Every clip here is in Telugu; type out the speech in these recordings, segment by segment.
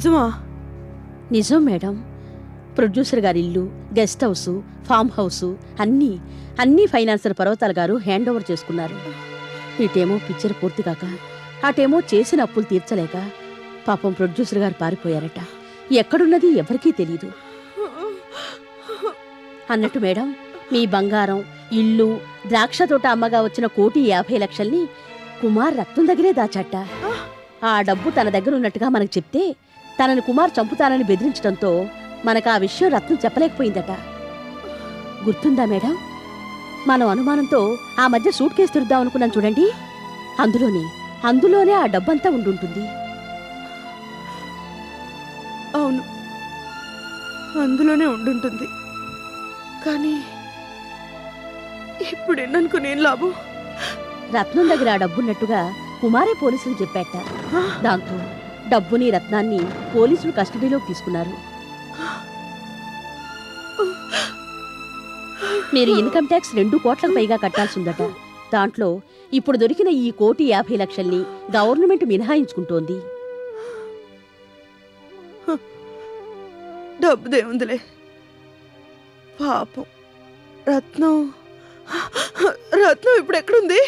నిజమా? నిజం మేడం. ప్రొడ్యూసర్ గారి ఇల్లు, గెస్ట్ హౌస్, ఫామ్ హౌస్ అన్నీ ఫైనాన్సర్ పర్వతాల గారు హ్యాండ్ ఓవర్ చేసుకున్నారు. ఇటేమో పిక్చర్ పూర్తి కాక, అటేమో చేసిన అప్పులు తీర్చలేక పాపం ప్రొడ్యూసర్ గారు పారిపోయారట. ఎక్కడున్నది ఎవరికీ తెలీదు. అన్నట్టు మేడం, మీ బంగారం, ఇల్లు, ద్రాక్ష తోట అమ్మగా వచ్చిన 1,50,00,000ని కుమార్ రత్నం దగ్గరే దాచాట. ఆ డబ్బు తన దగ్గర ఉన్నట్టుగా మనకు చెప్తే తనని కుమార్ చంపుతానని బెదిరించడంతో మనకు ఆ విషయం రత్నం చెప్పలేకపోయిందట. గుర్తుందా మేడం? మనం అనుమానంతో ఆ మధ్య సూట్ కేసు తిరుద్దాం అనుకున్నాం చూడండి, అందులోనే ఆ డబ్బంతా ఉండుంటుంది. అవును, అందులోనే ఉండుంటుంది. కానీ ఇప్పుడు ఎన్ననుకునేం లాభం? రత్నం దగ్గర ఆ డబ్బున్నట్టుగా కుమారే పోలీసులు చెప్పాట. దాంతో డబ్బుని రత్నాన్ని పోలీసులు కస్టడీలోకి తీసుకున్నారు. మీరు ఇన్కమ్ ట్యాక్స్ 2 కోట్లకు పైగా కట్టాల్సిందట. దాంట్లో ఇప్పుడు దొరికిన ఈ 1,50,00,000ని గవర్నమెంట్ మినహాయించుకుంటోంది. డబ్బుదేముందిలే, పాపం రత్నం ఇప్పుడు ఎక్కడుంది?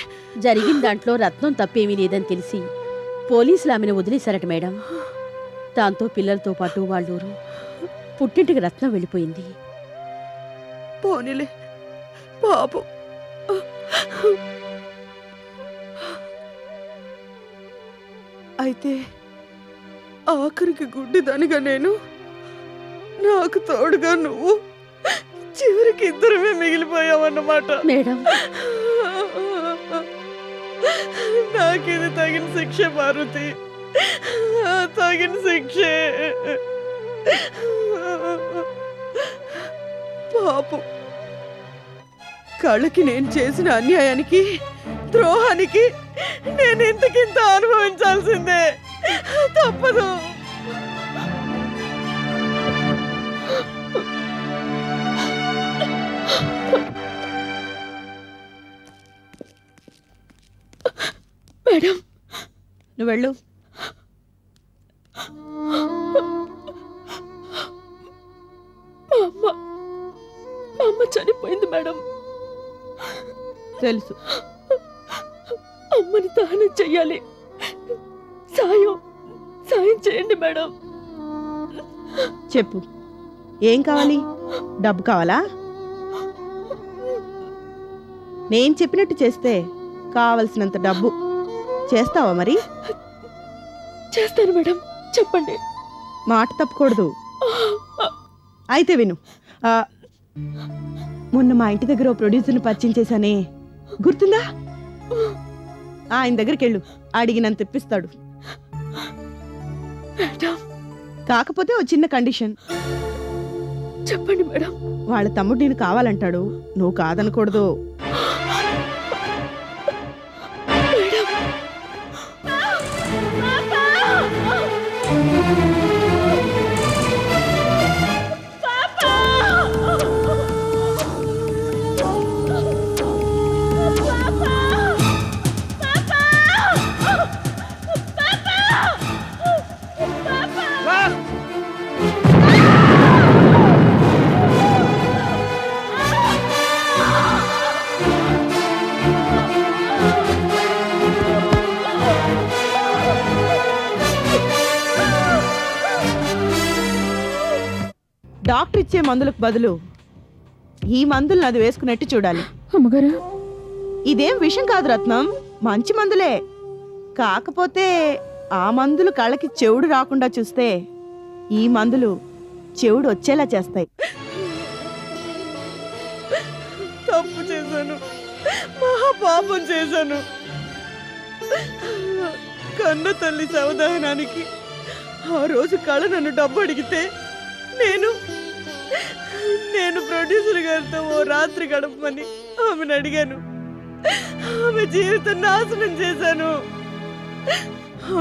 జరిగిన దాంట్లో రత్నం తప్పేమీ లేదని తెలిసి పోలీసులు ఆమెను వదిలేశారట మేడం. దాంతో పిల్లలతో పాటు వాళ్ళూరు పుట్టింటికి రత్నం వెళ్ళిపోయింది. పోనీలే పాపం. అయితే ఆఖరికి గుడ్డిదానిగా నేను, నాకు తోడుగా నువ్వు, చివరికి ఇద్దరమే మిగిలిపోయావన్నమాట మేడం. నాకిది తగిన శిక్ష పార్వతి, తగిన శిక్షే. పాపం, కళ్ళకి నేను చేసిన అన్యాయానికి, ద్రోహానికి నేను ఇంతకింత అనుభవించాల్సిందే, తప్పదు. మేడం, నువ్వు వెళ్ళు. మా అమ్మ చనిపోయింది మేడం. తెలుసు. అమ్మని దహనం చెయ్యాలి. సాయం చేయండి మేడం. చెప్పు, ఏం కావాలి? డబ్బు కావాలా? నేను చెప్పినట్టు చేస్తే కావలసినంత డబ్బు చేస్తావా? మరి చేస్తాను మేడం, చెప్పండి. మాట తప్పకూడదు. అయితే విను. మొన్న మా ఇంటి దగ్గర ఓ ప్రొడ్యూసర్ని పరిచయం చేశానే, గుర్తుందా? ఆయన దగ్గరికి వెళ్ళు, అడిగినంత తెప్పిస్తాడు. కాకపోతే ఓ చిన్న కండిషన్. చెప్పండి మేడం. వాళ్ళ తమ్ముడు నేను కావాలంటాడు, నువ్వు కాదనకూడదు. డాక్టర్ ఇచ్చే మందులకు బదులు ఈ మందులను అది వేసుకున్నట్టు చూడాలి. అమ్మగారు, ఇదేం విషం కాదు రత్నం, మంచి మందులే. కాకపోతే ఆ మందులు కళ్ళకి చెవుడు రాకుండా చూస్తే ఈ మందులు చెవుడు వచ్చేలా చేస్తాయి. తప్పు చేశాను, మహాపాపం చేశాను. కన్న తల్లి సవధానానికి ఆ రోజు కళ నన్ను డబ్బు అడిగితే నేను ప్రొడ్యూసర్ గారితో ఓ రాత్రి గడపమని ఆమెను అడిగాను. ఆమె జీవితం నాశనం చేశాను.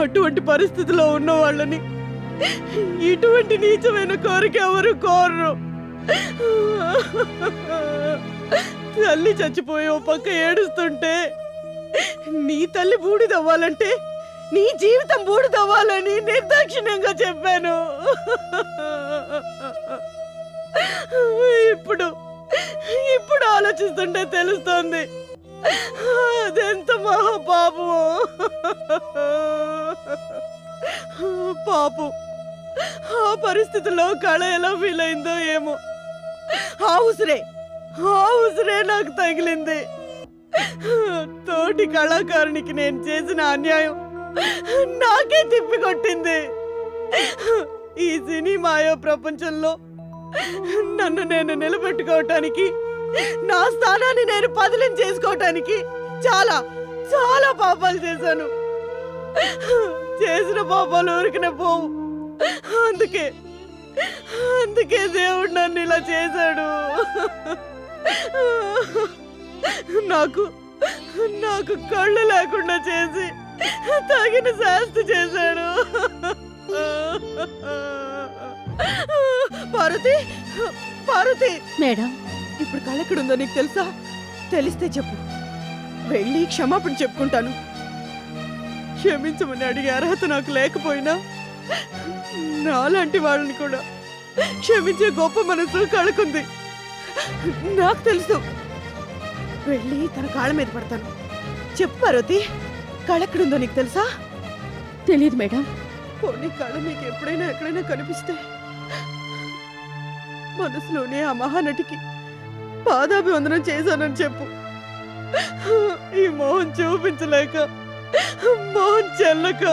అటువంటి పరిస్థితిలో ఉన్న వాళ్ళని ఇటువంటి నీచమైన కోరిక ఎవరు కోరరు. తల్లి చచ్చిపోయి ఓ పక్క ఏడుస్తుంటే నీ తల్లి బూడిదవ్వాలంటే నీ జీవితం బూడిదవ్వాలని నిర్దాక్షిణ్యంగా చెప్పాను. ఇప్పుడు ఇప్పుడు ఆలోచిస్తుంటే తెలుస్తోంది అదెంత మహాపాపము. పాపం ఆ పరిస్థితుల్లో కళ ఎలా ఫీల్ అయిందో ఏమో. ఆ ఉసిరే నాకు తగిలింది. తోటి కళాకారునికి నేను చేసిన అన్యాయం నాకే తిప్పికొట్టింది. ఈ సినిమాయో ప్రపంచంలో నన్ను నేను నిలబెట్టుకోవటానికి, నా స్థానాన్ని నేను పదిలం చేసుకోవటానికి చాలా చాలా పాపాలు చేశాను. చేసిన పాపాలు ఊరికనే పోవు. అందుకే దేవుడు నన్ను ఇలా చేశాడు. నాకు కళ్ళు లేకుండా చేసి తగిన శాస్తి చేశాడు. పార్వతి మేడం, ఇప్పుడు కళ్ళెక్కడుందో నీకు తెలుసా? తెలిస్తే చెప్పు, వెళ్ళి క్షమాపణ చెప్పుకుంటాను. క్షమించమని అడిగే అర్హత నాకు లేకపోయినా నాలాంటి వాళ్ళని కూడా క్షమించే గొప్ప మనసు కళకుంది. నాకు తెలుసు. వెళ్ళి తన కాళ్ళ మీద పడతాను. చెప్పు పార్వతి, కళెక్కడుందో నీకు తెలుసా? తెలియదు మేడం. పోనీ కళ నీకు ఎప్పుడైనా ఎక్కడైనా కనిపిస్తే మనసులోనే ఆ మహానటికి పాదాభివందనం చేశానని చెప్పు. ఈ మోహన్ చూపించలేక, మోహన్ చెల్లక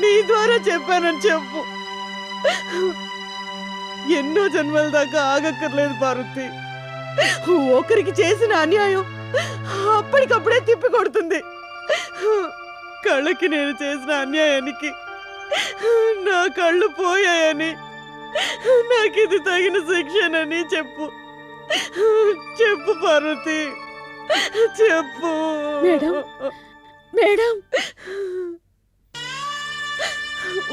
నీ ద్వారా చెప్పానని చెప్పు. ఎన్నో జన్మల దాకా ఆగక్కర్లేదు పార్వతి. ఒకరికి చేసిన అన్యాయం అప్పటికప్పుడే తిప్పి కొడుతుంది. కళ్ళకి నేను చేసిన అన్యాయానికి నా కళ్ళు పోయాయని, నాకు ఇది తగిన శిక్షనని చెప్పు. చెప్పు పార్వతి, చెప్పు. మేడం, మేడం,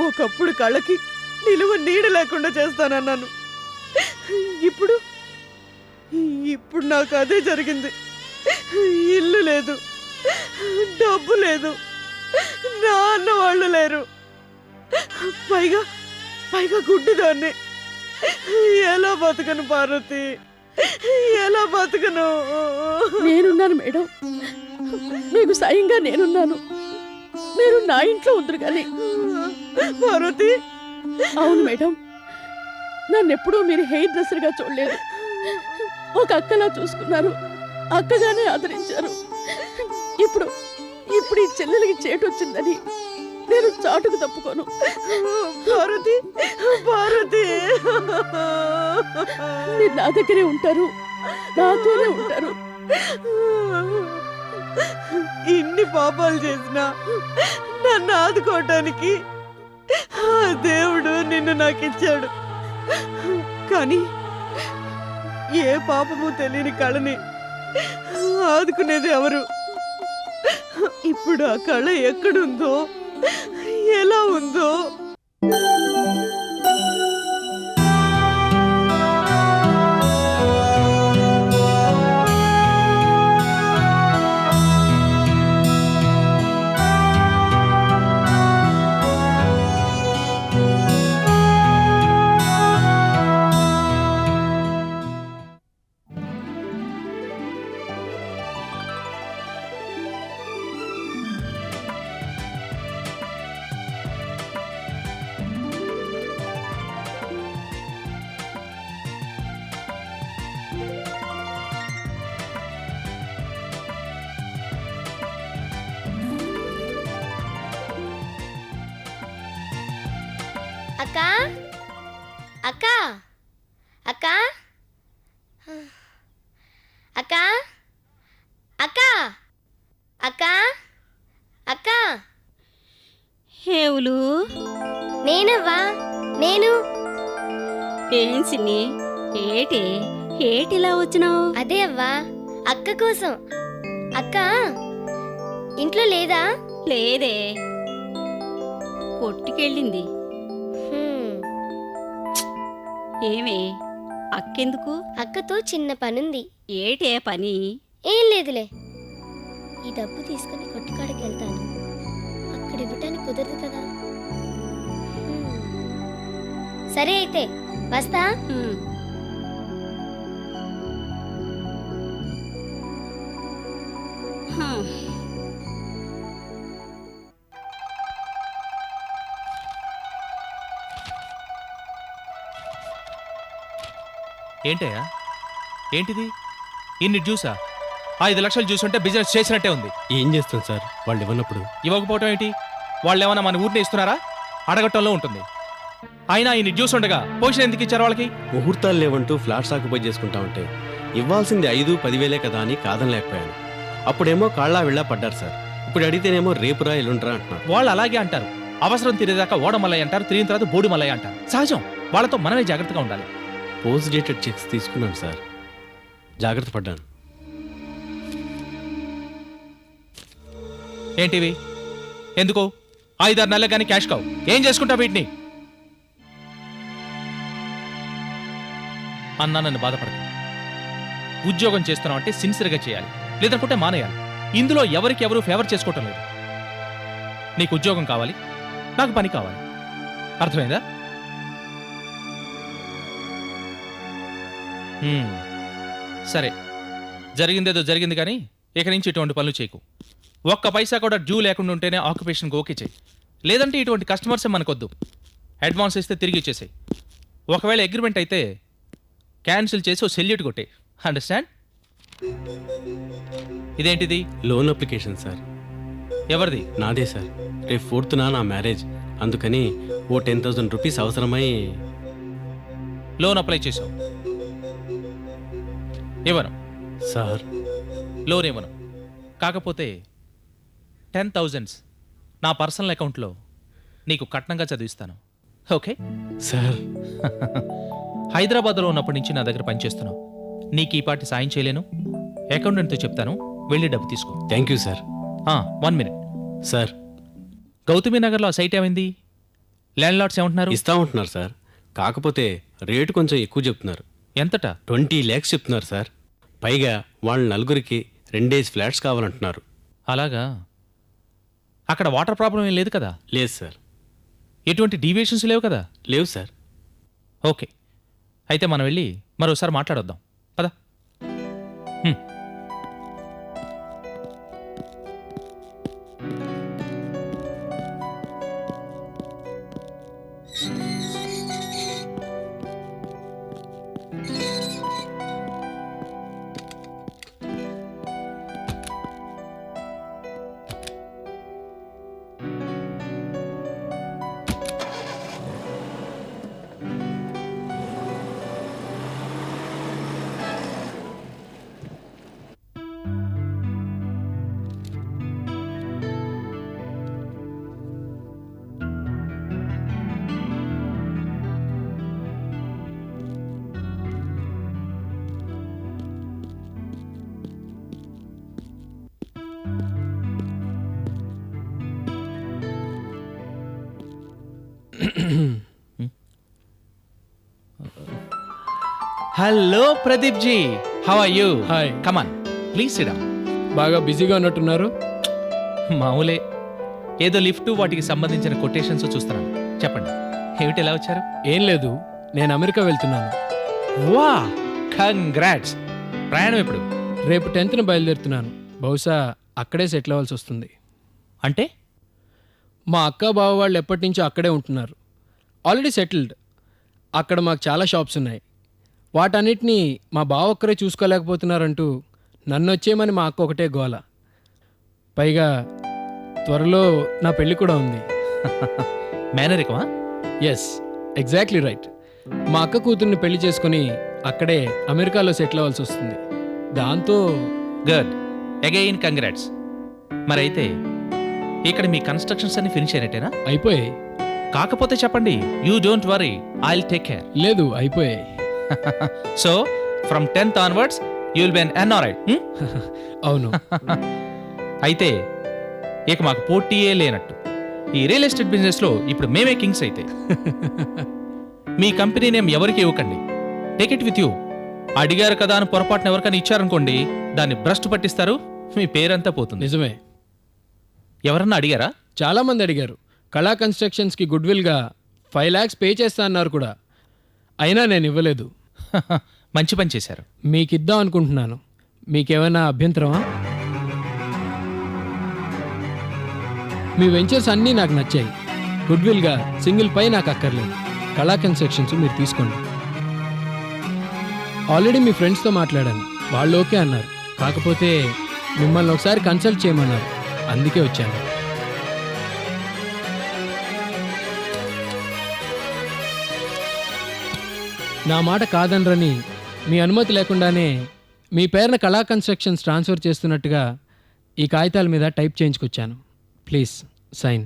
ఒకప్పుడు కళ్ళకి నిలువ నీడ లేకుండా చేస్తానన్నాను. ఇప్పుడు నాకు అదే జరిగింది. ఇల్లు లేదు, డబ్బు లేదు, నా అన్న వాళ్ళు లేరు. పైగా గుడ్డిదాన్ని. ఎలా బతకను పార్వతి, ఎలా బతకను? నేనున్నాను మేడం, మీకు సాయంగా నేనున్నాను. మీరు నా ఇంట్లో ఉందరు కానీ. పార్వతి, అవును మేడం, నన్నెప్పుడూ మీరు హెయిర్ డ్రెస్సర్గా చూడలేదు. ఒక అక్కలా చూసుకున్నారు, అక్కగానే ఆదరించారు. ఇప్పుడు ఈ చెల్లెలకి చేటు వచ్చిందని నేను చాటుకు తప్పుకోను. పార్వతి, మీరు నా దగ్గరే ఉంటారు, నాతోనే ఉంటారు. ఇన్ని పాపాలు చేసినా నన్ను ఆదుకోవటానికి ఆ దేవుడు నిన్ను నాకు ఇచ్చాడు. కానీ ఏ పాపము తెలియని కళని ఆదుకునేది ఎవరు? ఇప్పుడు ఆ కళ ఎక్కడుందో, ఎలా ఉందో? అక్కా, అక్కా, అక్కా, అక్కా, అక్కా, అక్కా, అక్కా. హేవులు, నేనవ్వా, నేను. ఏం సిన్ని, ఏటిలా వచ్చినావు? అదే అవ్వా, అక్క కోసం. అక్క ఇంట్లో లేదా? లేదే, కొట్టుకెళ్ళింది. ఏమే, అక్కెందుకు? అక్కతో చిన్న పనుంది. ఏటే పని? ఏం లేదులే, ఈ డబ్బు తీసుకుని కొట్టుకాడికి వెళ్తాను. అక్కడ ఇప్పుడు ఇవ్వటానికి కుదరదు కదా. సరే అయితే వస్తా. హ్మ్. హ్మ్. ఏంటయ్యా ఏంటిది ఇన్ని జ్యూసా 5 లక్షలు జ్యూస్ ఉంటే బిజినెస్ చేసినట్టే ఉంది. ఏం చేస్తాం సార్ వాళ్ళు ఇవ్వనప్పుడు? ఇవ్వకపోవటం ఏంటి? వాళ్ళు ఏమన్నా మన ఊరిని ఇస్తున్నారా? అడగటంలో ఉంటుంది. అయినా ఇన్ని జ్యూస్ ఉండగా పోషన్ ఎందుకు ఇచ్చారు వాళ్ళకి? ముహూర్తాలు లేవంటూ ఫ్లాట్స్ ఆక్యుపై చేసుకుంటా ఉంటే ఇవ్వాల్సింది 5-10 కదా అని కాదనలేకపోయాను. అప్పుడేమో కాళ్ళా వెళ్ళా పడ్డారు సార్. ఇప్పుడు అడిగితేనేమో రేపురా ఎల్లుండ్రా అంటున్నారు. వాళ్ళు అలాగే అంటారు. అవసరం తీరేదాకా ఓడమల్లయ్య అంటారు, తిరిగిన తర్వాత బోడి మల్లయ్య అంటారు. సహజం. వాళ్ళతో మనమే జాగ్రత్తగా ఉండాలి. పోస్ట్ డేటెడ్ చెక్స్ తీసుకున్నాను సార్, జాగ్రత్త పడ్డాను. ఏంటివి? ఎందుకు 5-6 నెలలు కానీ క్యాష్ కావు. ఏం చేసుకుంటావు వీటిని? అన్నా నన్ను బాధపడదు. ఉద్యోగం చేస్తున్నావు అంటే సిన్సియర్గా చేయాలి, లేదనుకుంటే మానేయాలి. ఇందులో ఎవరికి ఎవరు ఫేవర్ చేసుకోవటం లేదు. నీకు ఉద్యోగం కావాలి, నాకు పని కావాలి. అర్థమైందా? సరే, జరిగిందేదో జరిగింది కానీ ఇక నుంచి ఇటువంటి పనులు చేయకు. ఒక్క పైసా కూడా డ్యూ లేకుండా ఉంటేనే ఆక్యుపేషన్కి ఓకే చేయి. లేదంటే ఇటువంటి కస్టమర్సే మనకొద్దు. అడ్వాన్స్ ఇస్తే తిరిగి ఇచ్చేసాయి. ఒకవేళ అగ్రిమెంట్ అయితే క్యాన్సిల్ చేసి ఓ సెల్యూట్ కొట్టే. అండర్స్టాండ్? ఇదేంటిది? Loan application sir. ఎవరిది? నాదే సార్. రేపు 4th నా మ్యారేజ్, అందుకని ఓ 10,000 రూపీస్ అవసరమై లోన్ అప్లై చేసావు. ఇవ్వను సార్. లోన్ ఇవ్వను. కాకపోతే 10,000 నా పర్సనల్ అకౌంట్లో నీకు కట్నంగా చదివిస్తాను. Okay sir. హైదరాబాద్లో ఉన్నప్పటి నుంచి నా దగ్గర పనిచేస్తున్నావు. నీకు ఈ పాటి సాయం చేయలేను. అకౌంటెంట్తో చెప్తాను, వెళ్ళి డబ్బు తీసుకో. Thank you sir. 1 minute sir. Gautami నగర్లో ఆ సైట్ ఏమైంది? ల్యాండ్ లార్డ్స్ ఏమంటున్నారు? ఇస్తా ఉంటున్నారు సార్, కాకపోతే రేటు కొంచెం ఎక్కువ చెప్తున్నారు. ఎంతట? 20 lakhs చెప్తున్నారు సార్. పైగా వాళ్ళ నలుగురికి 2 days ఫ్లాట్స్ కావాలంటున్నారు. అలాగా? అక్కడ వాటర్ ప్రాబ్లం ఏం లేదు కదా? లేదు సార్. ఎటువంటి డీవియేషన్స్ లేవు కదా? లేవు సార్. ఓకే, అయితే మనం వెళ్ళి మరోసారి మాట్లాడొద్దాం. పద. Hello Pradeep ji, how are you? Hi. Come on, please sit down. బాగా బిజీగా ఉన్నట్టున్నారు. మామూలే, ఏదో లిఫ్ట్ వాటికి సంబంధించిన కొటేషన్స్ చూస్తున్నాను. చెప్పండి, ఏమిటి ఎలా వచ్చారు? ఏం లేదు, నేను అమెరికా వెళ్తున్నాను. వా, కంగ్రాట్స్. ప్రయాణం ఎప్పుడు? రేపు 10th బయలుదేరుతున్నాను. బహుశా అక్కడే సెటిల్ అవ్వాల్సి వస్తుంది. అంటే? మా అక్క బావ వాళ్ళు ఎప్పటి నుంచో అక్కడే ఉంటున్నారు. Already settled. అక్కడ మాకు చాలా షాప్స్ ఉన్నాయి. వాటన్నిటినీ మా బావ ఒక్కరే చూసుకోలేకపోతున్నారంటూ నన్ను వచ్చేయమని మా అక్క ఒకటే గోల. పైగా త్వరలో నా పెళ్ళి కూడా ఉంది. మేనరికమా? Yes, exactly right. మా అక్క కూతుర్ని పెళ్లి చేసుకుని అక్కడే అమెరికాలో సెటిల్ అవ్వాల్సి వస్తుంది. దాంతో గుడ్, అగైన్ కంగ్రాట్స్. మరైతే ఇక్కడ మీ కన్స్ట్రక్షన్స్ అన్ని ఫినిష్ అయినట్టేనా? అయిపోయాయి. కాకపోతే చెప్పండి, you don't worry, I will take care. లేదు, అయిపోయాయి. So from 10th onwards you will be an NRI. అవును. అయితే ఇక మాకు పోటీయే లేనట్టు. ఈ రియల్ ఎస్టేట్ బిజినెస్లో ఇప్పుడు మేమే కింగ్స్. అయితే మీ కంపెనీ నేమ్ ఎవరికి ఇవ్వకండి. Take it with you. అడిగారు కదా అని పొరపాటున ఎవరికైనా ఇచ్చారనుకోండి, దాన్ని భ్రష్టు పట్టిస్తారు, మీ పేరంతా పోతుంది. నిజమే. ఎవరన్నా అడిగారా? చాలామంది అడిగారు. కళా కన్స్ట్రక్షన్స్కి గుడ్విల్గా 5 lakhs పే చేస్తా అన్నారు కూడా. అయినా నేను ఇవ్వలేదు. మంచి పని చేశారు. మీకు ఇద్దాం అనుకుంటున్నాను. మీకేమైనా అభ్యంతరమా? మీ వెంచర్స్ అన్నీ నాకు నచ్చాయి. గుడ్విల్గా సింగిల్ పై నాకు అక్కర్లేదు. కళా కన్స్ట్రక్షన్స్ మీరు తీసుకోండి. ఆల్రెడీ మీ ఫ్రెండ్స్తో మాట్లాడాను, వాళ్ళు ఓకే అన్నారు. కాకపోతే మిమ్మల్ని ఒకసారి కన్సల్ట్ చేయమన్నారు, అందుకే వచ్చాను. నా మాట కాదనరని మీ అనుమతి లేకుండానే మీ పేరున కళా కన్స్ట్రక్షన్స్ ట్రాన్స్ఫర్ చేస్తున్నట్టుగా ఈ కాగితాల మీద టైప్ చేయించుకొచ్చాను. Please sign.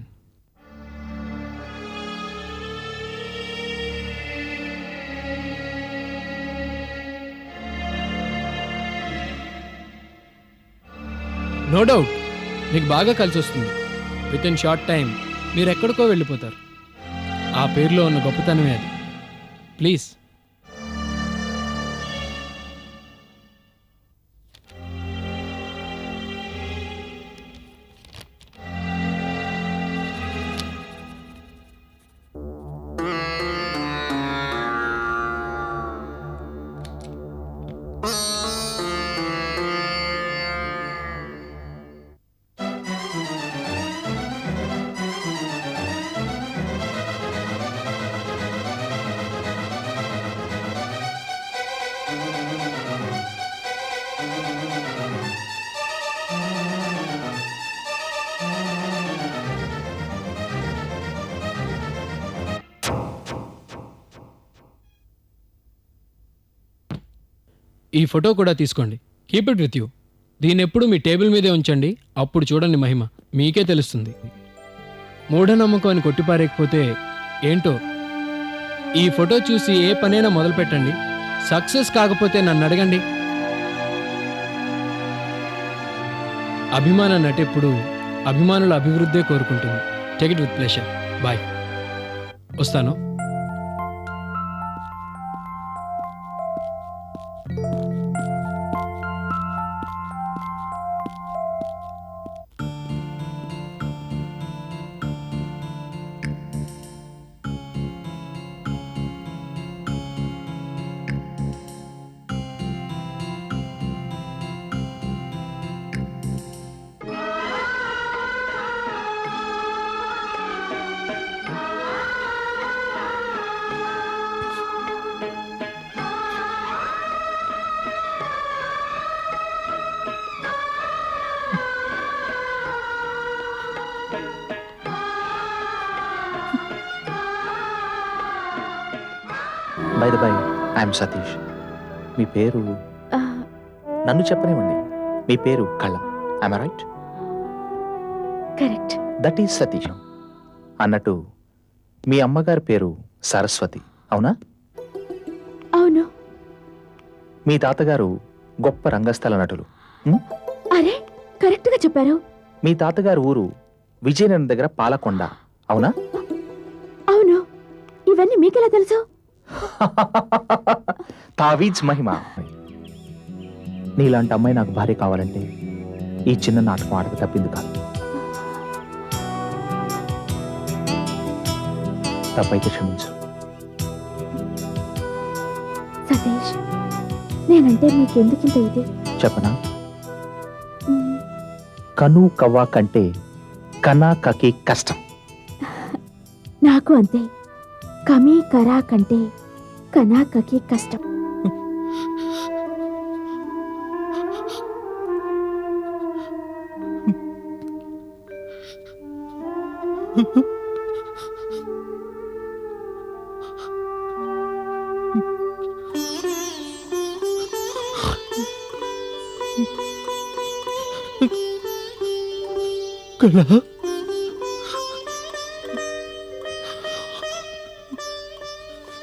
నో డౌట్ మీకు బాగా కలిసి వస్తుంది. విత్ ఇన్ షార్ట్ టైం మీరు ఎక్కడికో వెళ్ళిపోతారు. ఆ పేరులో ఉన్న గొప్పతనమే అది. ప్లీజ్. ఈ ఫోటో కూడా తీసుకోండి. Keep it with you. దీన్ని ఎప్పుడు మీ టేబుల్ మీదే ఉంచండి. అప్పుడు చూడండి మహిమ, మీకే తెలుస్తుంది. మూఢనమ్మకం అని కొట్టిపారేకపోతే ఏంటో. ఈ ఫోటో చూసి ఏ పనైనా మొదలు పెట్టండి. సక్సెస్ కాకపోతే నన్ను అడగండి. అభిమాన నటెప్పుడు అభిమానుల అభివృద్ధే కోరుకుంటుంది. Take it with pleasure. Bye. వస్తాను. By the by, I'm Satish. మీ పేరు నన్ను చెప్పనివ్వండి. మీ పేరు Kala, I'm right? Correct. That is Satish. అన్నట్టు మీ అమ్మగారి పేరు సరస్వతి, అవునా? అవును. మీ తాతగారు గొప్ప రంగస్థల నటులు. అరే, కరెక్ట్గా చెప్పారు. మీ తాతగారు ఊరు విజయనగరం దగ్గర పాలకొండ, అవునా? అవును. ఇవన్నీ మీకెలా తెలుసు? తావీజ్ మహిమ. నీలాంటి అమ్మాయి నాకు భార్య కావాలంటే ఈ చిన్న నాటకం ఆడక తప్పింది కాదు. తప్పైతే క్షమించు. సతీష్, నేనంటే నీకెందుకింత ఇది? చెప్పనా? కను కవ్వా కంటే కనా కకి కష్టం. నాకు అంతే. కమీ కరా కంటే కనాకకి కష్టం. కళ